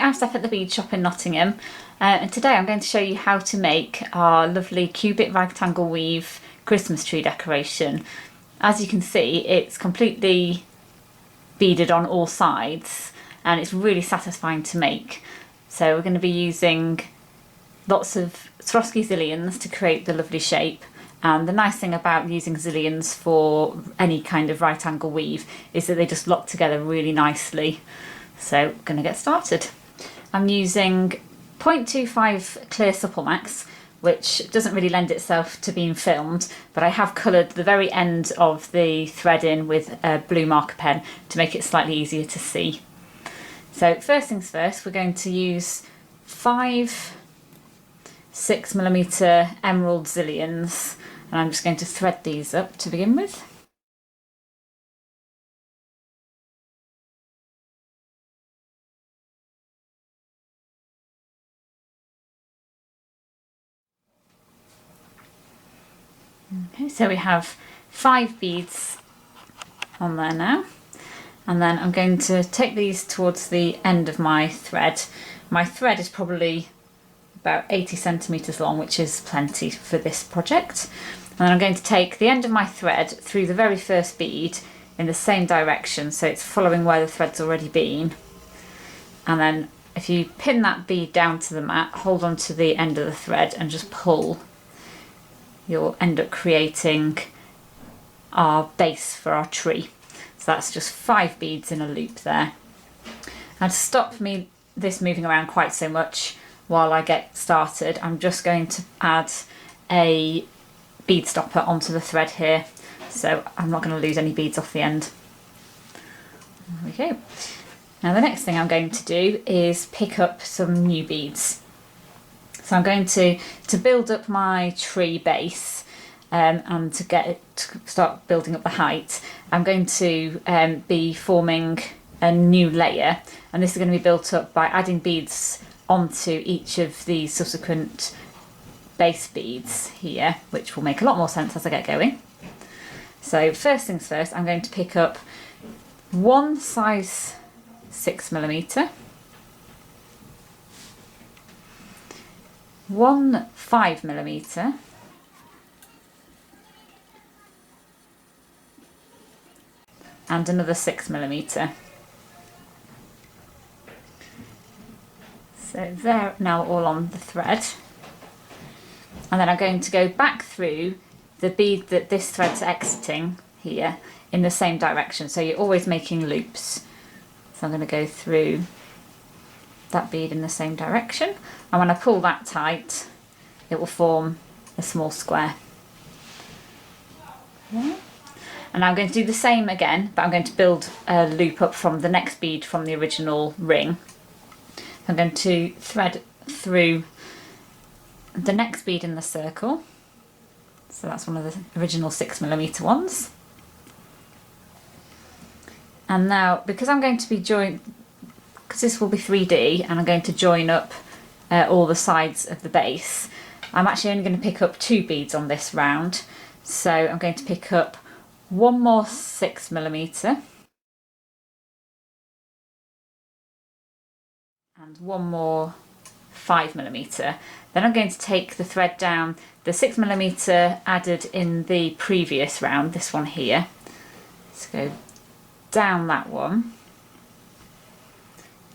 I'm Steph at the Bead shop in Nottingham, and today I'm going to show you how to make our lovely cubic rectangle weave Christmas tree decoration. As you can see, it's completely beaded on all sides and it's really satisfying to make. So we're going to be using lots of Swarovski Xilions to create the lovely shape. And the nice thing about using Xilions for any kind of right angle weave is that they just lock together really nicely. So we're going to get started. I'm using 0.25 clear Supplemax, which doesn't really lend itself to being filmed, but I have coloured the very end of the thread in with a blue marker pen to make it slightly easier to see. So first things first, we're going to use 5 6mm emerald Xilions, and I'm just going to thread these up to begin with. Okay, so we have 5 beads on there now, and then I'm going to take these towards the end of my thread. My thread is probably about 80 centimetres long, which is plenty for this project. And then I'm going to take the end of my thread through the very first bead in the same direction, so it's following where the thread's already been. And then if you pin that bead down to the mat, hold on to the end of the thread and just pull, you'll end up creating our base for our tree. So that's just 5 beads in a loop there. And to stop this moving around quite so much while I get started, I'm just going to add a bead stopper onto the thread here, so I'm not going to lose any beads off the end. There we go. Now the next thing I'm going to do is pick up some new beads. So I'm going to build up my tree base and to get it to start building up the height, I'm going to be forming a new layer, and this is going to be built up by adding beads onto each of the subsequent base beads here, which will make a lot more sense as I get going. So first things first, I'm going to pick up one size 6mm, one 5mm, and another 6mm. So they're now all on the thread. And then I'm going to go back through the bead that this thread's exiting here in the same direction. So you're always making loops. So I'm going to go through that bead in the same direction. And when I pull that tight, it will form a small square. Yeah. And I'm going to do the same again, but I'm going to build a loop up from the next bead from the original ring. I'm going to thread through the next bead in the circle. So that's one of the original 6mm ones. And now, because I'm going to be because this will be 3D and I'm going to join up all the sides of the base, I'm actually only going to pick up 2 beads on this round. So I'm going to pick up one more 6mm and one more 5mm. Then I'm going to take the thread down the 6mm added in the previous round, this one here. Let's go down that one,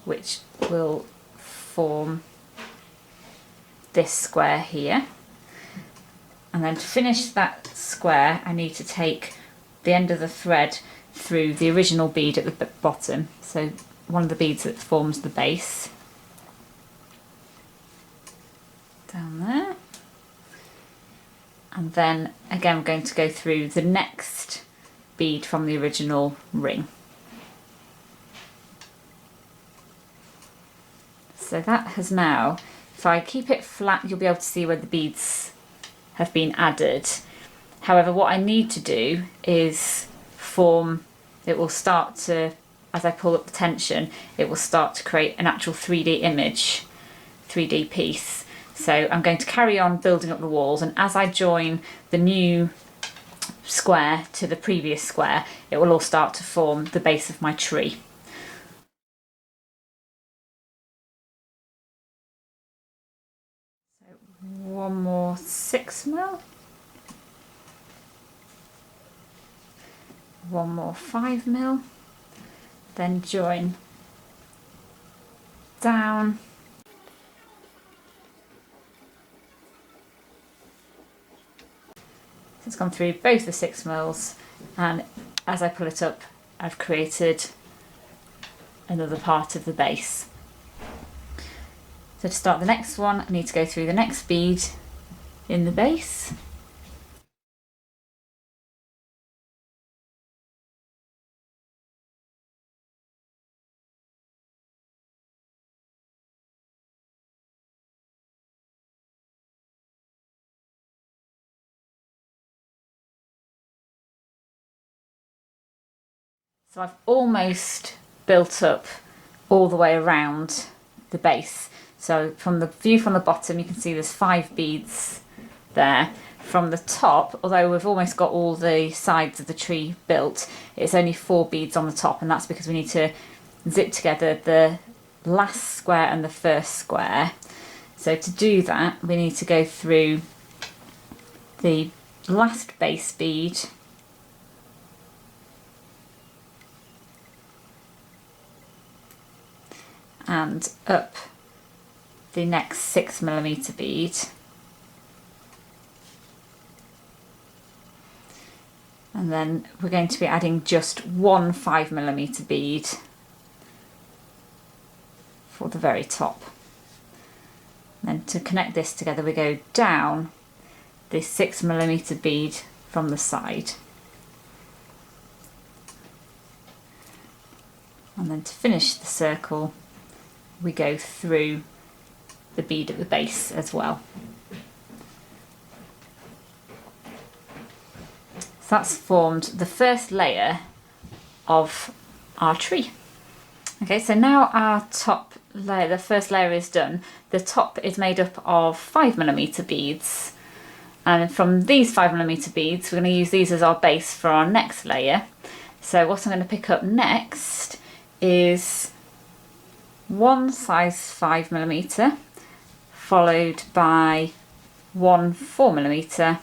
which will form this square here. And then to finish that square, I need to take the end of the thread through the original bead at the bottom, so one of the beads that forms the base. Down there. And then again, I'm going to go through the next bead from the original ring. So that has now, if I keep it flat, you'll be able to see where the beads have been added. However, what I need to do is it will start to, as I pull up the tension, it will start to create an actual 3D image, 3D piece. So I'm going to carry on building up the walls, and as I join the new square to the previous square, it will all start to form the base of my tree. one more 5mm, then join down, so it's gone through both the 6mm, and as I pull it up I've created another part of the base. So to start the next one I need to go through the next bead in the base, so I've almost built up all the way around the base. So from the view from the bottom you can see there's 5 beads there. From the top, although we've almost got all the sides of the tree built, it's only 4 beads on the top, and that's because we need to zip together the last square and the first square. So to do that we need to go through the last base bead and up the next 6mm bead, and then we're going to be adding just one 5mm bead for the very top. And then to connect this together we go down the 6mm bead from the side, and then to finish the circle we go through the bead at the base as well. So that's formed the first layer of our tree. Okay, so now our top layer, the first layer is done. The top is made up of 5mm beads, and from these 5mm beads we're going to use these as our base for our next layer. So what I'm going to pick up next is one size 5mm, followed by one 4mm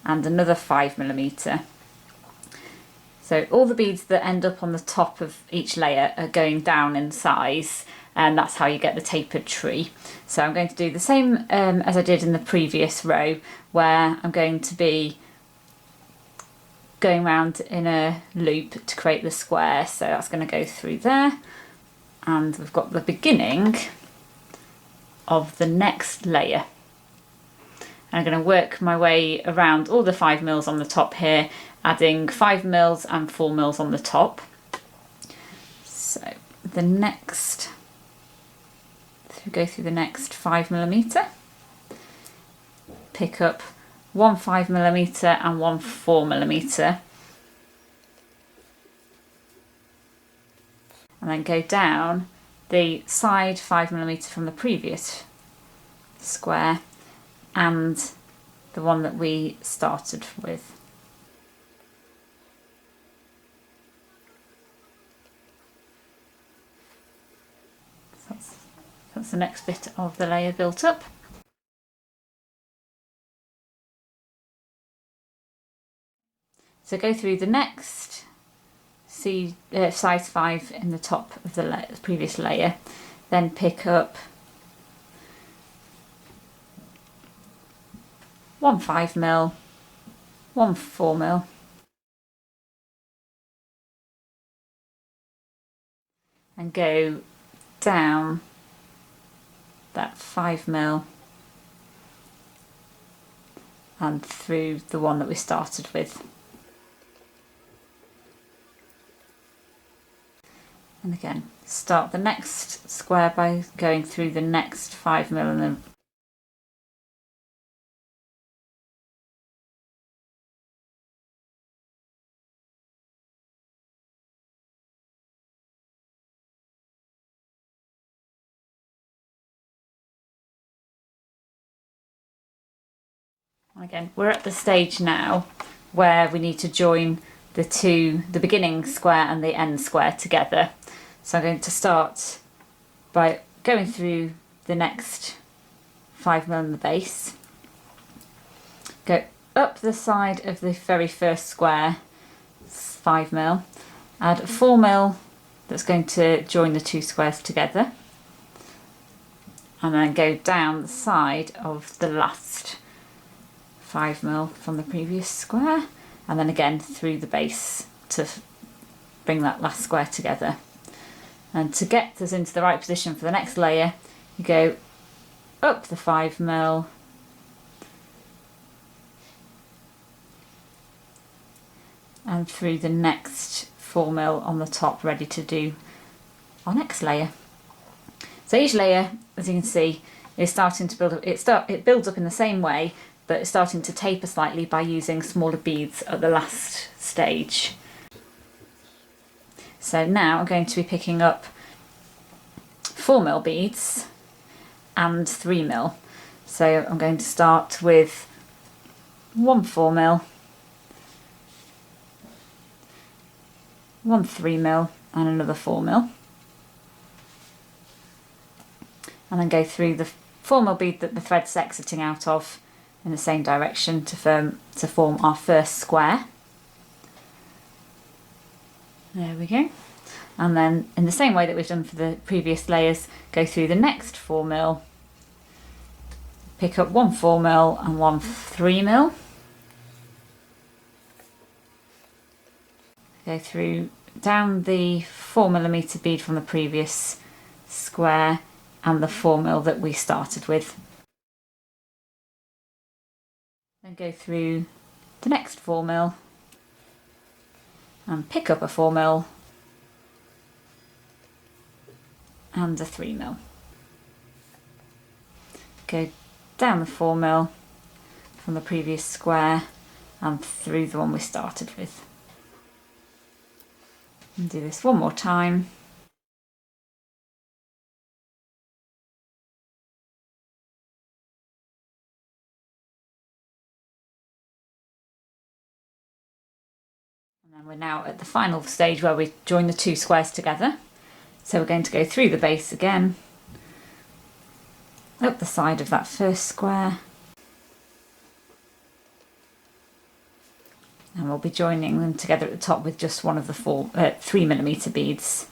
and another 5mm. So all the beads that end up on the top of each layer are going down in size, and that's how you get the tapered tree. So I'm going to do the same as I did in the previous row, where I'm going to be going round in a loop to create the square. So that's going to go through there, and we've got the beginning of the next layer. And I'm going to work my way around all the 5mm on the top here, adding 5mm and 4mm on the top. So the next, go through the next 5mm, pick up one 5mm and one 4mm, and then go down the side 5mm from the previous square and the one that we started with. So that's the next bit of the layer built up. So go through the next size 5 in the top of the previous layer, then pick up one 5mm, one 4mm, and go down that 5mm and through the one that we started with. And again, start the next square by going through the next 5mm and then again, we're at the stage now where we need to join the beginning square and the end square together. So I'm going to start by going through the next 5mm in the base, go up the side of the very first square 5mm, add 4mm that's going to join the two squares together, and then go down the side of the last 5mm from the previous square, and then again through the base to bring that last square together. And to get us into the right position for the next layer, you go up the 5mm and through the next 4mm on the top, ready to do our next layer. So each layer, as you can see, is starting to build up. It builds up in the same way, but it's starting to taper slightly by using smaller beads at the last stage. So now I'm going to be picking up 4mm beads and 3mm. So I'm going to start with one 4mm, one 3mm and another 4mm, and then go through the 4mm bead that the thread's exiting out of in the same direction to form our first square. There we go. And then in the same way that we've done for the previous layers, go through the next 4mm, pick up one 4mm and one 3mm, go through down the 4mm bead from the previous square and the 4mm that we started with. Then go through the next 4mm and pick up a 4mm and a 3mm. Go down the 4mm from the previous square and through the one we started with. And do this one more time. And then we're now at the final stage where we join the two squares together. So we're going to go through the base again, up the side of that first square, and we'll be joining them together at the top with just one of the 3mm beads.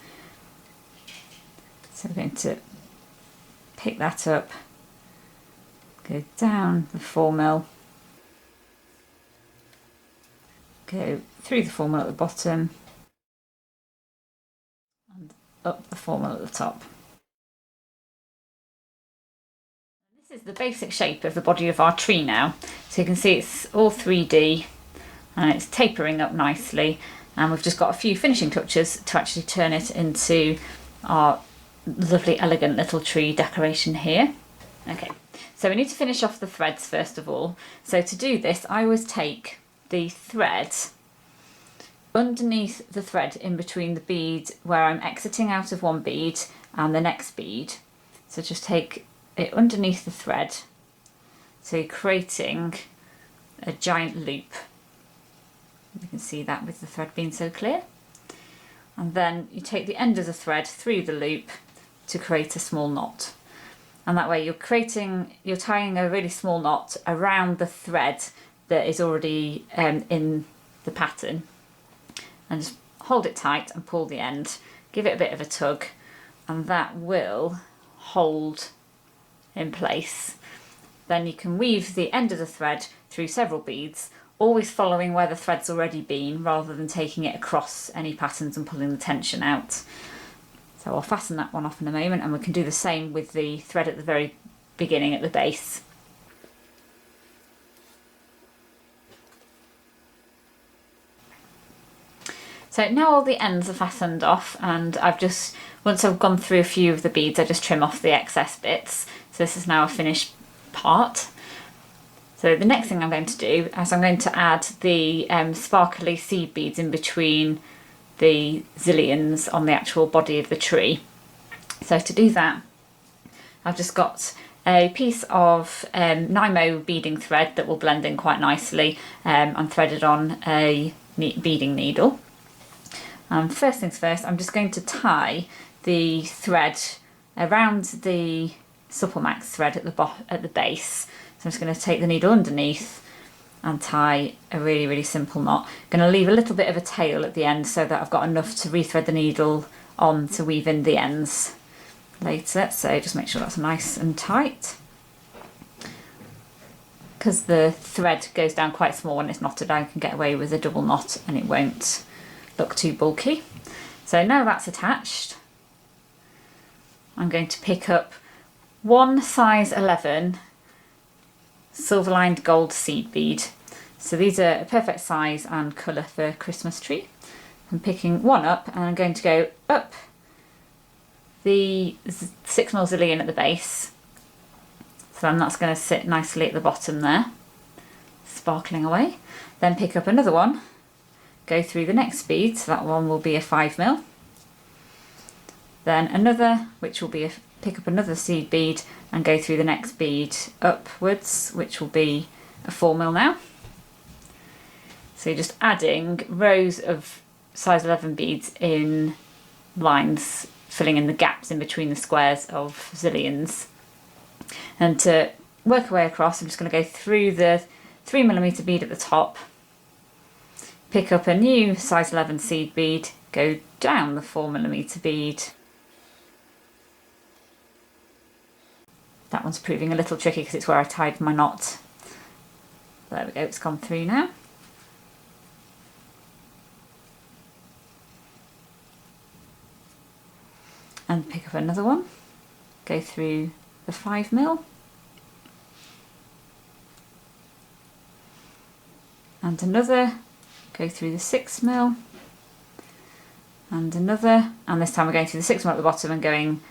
So we're going to pick that up, go down the 4mm, go through the 4mm at the bottom, and up the 4mm at the top. This is the basic shape of the body of our tree now. So you can see it's all 3D and it's tapering up nicely, and we've just got a few finishing touches to actually turn it into our lovely elegant little tree decoration here. Okay, so we need to finish off the threads first of all. So to do this, I always take the thread underneath the thread in between the bead where I'm exiting out of one bead and the next bead. So just take it underneath the thread, so you're creating a giant loop. You can see that with the thread being so clear. And then you take the end of the thread through the loop to create a small knot. And that way you're tying a really small knot around the thread that is already in the pattern. And just hold it tight and pull the end, give it a bit of a tug, and that will hold in place. Then you can weave the end of the thread through several beads, always following where the thread's already been rather than taking it across any patterns and pulling the tension out. So I'll fasten that one off in a moment, and we can do the same with the thread at the very beginning at the base. So now all the ends are fastened off, and once I've gone through a few of the beads, I just trim off the excess bits. So this is now a finished part. So the next thing I'm going to do is I'm going to add the sparkly seed beads in between the Xilions on the actual body of the tree. So to do that, I've just got a piece of Nymo beading thread that will blend in quite nicely and threaded on a beading needle. First things first, I'm just going to tie the thread around the Supplemax thread at the base. So I'm just going to take the needle underneath and tie a really, really simple knot. I'm going to leave a little bit of a tail at the end so that I've got enough to rethread the needle on to weave in the ends later. So just make sure that's nice and tight. Because the thread goes down quite small when it's knotted, I can get away with a double knot and it won't look too bulky. So now that's attached, I'm going to pick up one size 11 silver lined gold seed bead. So these are a perfect size and colour for a Christmas tree. I'm picking one up and I'm going to go up the 6mm Xilion at the base. So then that's going to sit nicely at the bottom there, sparkling away. Then pick up another one, go through the next bead, so that one will be a 5mm. Then another, which will be pick up another seed bead and go through the next bead upwards, which will be a 4mm now. So you're just adding rows of size 11 beads in lines, filling in the gaps in between the squares of Xilions. And to work our way across, I'm just going to go through the 3mm bead at the top, pick up a new size 11 seed bead, go down the 4mm bead. That one's proving a little tricky because it's where I tied my knot. There we go, it's gone through now. And pick up another one, go through the 5mm. And another, go through the 6mm. And another, and this time we're going through the 6mm at the bottom and going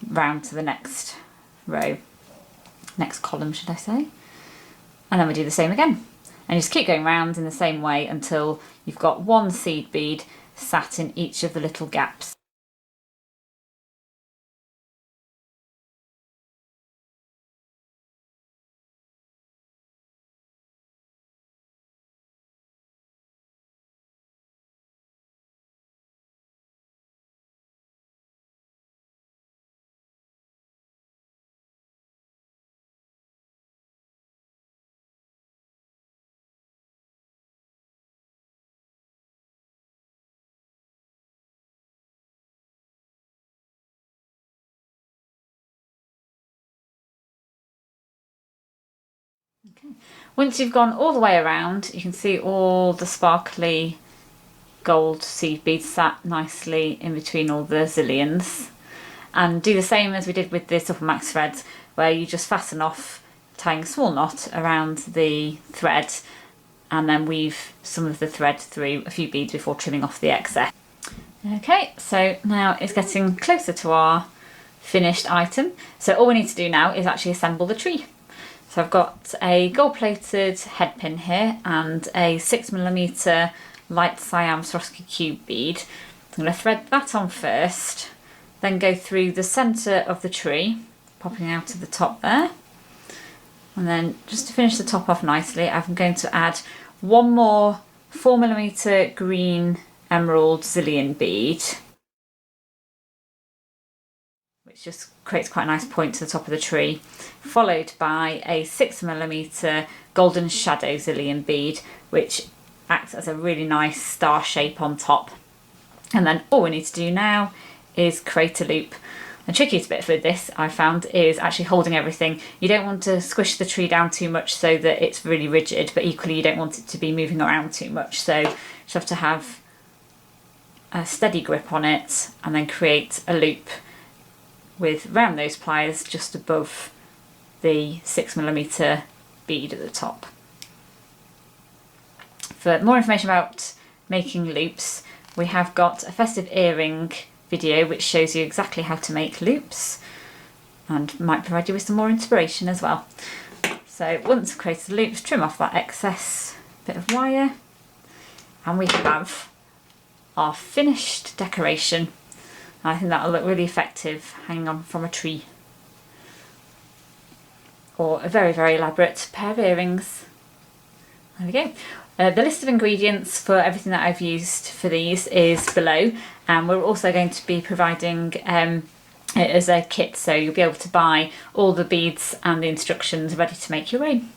round to the next row, next column should I say. And then we do the same again. And you just keep going round in the same way until you've got one seed bead sat in each of the little gaps. Okay. Once you've gone all the way around, you can see all the sparkly gold seed beads sat nicely in between all the Xilions. And do the same as we did with the Supplemax threads, where you just fasten off, tying a small knot around the thread and then weave some of the thread through a few beads before trimming off the excess. Okay, so now it's getting closer to our finished item. So all we need to do now is actually assemble the tree. So I've got a gold-plated headpin here and a 6mm Light Siam Swarovski cube bead. I'm going to thread that on first, then go through the centre of the tree, popping out of the top there. And then just to finish the top off nicely, I'm going to add one more 4mm green emerald Xilion bead, which just creates quite a nice point to the top of the tree, followed by a 6mm golden shadow Xilion bead, which acts as a really nice star shape on top. And then all we need to do now is create a loop. The trickiest bit with this, I found, is actually holding everything. You don't want to squish the tree down too much so that it's really rigid, but equally you don't want it to be moving around too much. So you just have to have a steady grip on it and then create a loop with round nose pliers just above the 6mm bead at the top. For more information about making loops, we have got a festive earring video which shows you exactly how to make loops and might provide you with some more inspiration as well. So once I've created the loops, trim off that excess bit of wire and we have our finished decoration. I think that'll look really effective hanging on from a tree, or a very, very elaborate pair of earrings. There we go. The list of ingredients for everything that I've used for these is below, and we're also going to be providing it as a kit, so you'll be able to buy all the beads and the instructions ready to make your own.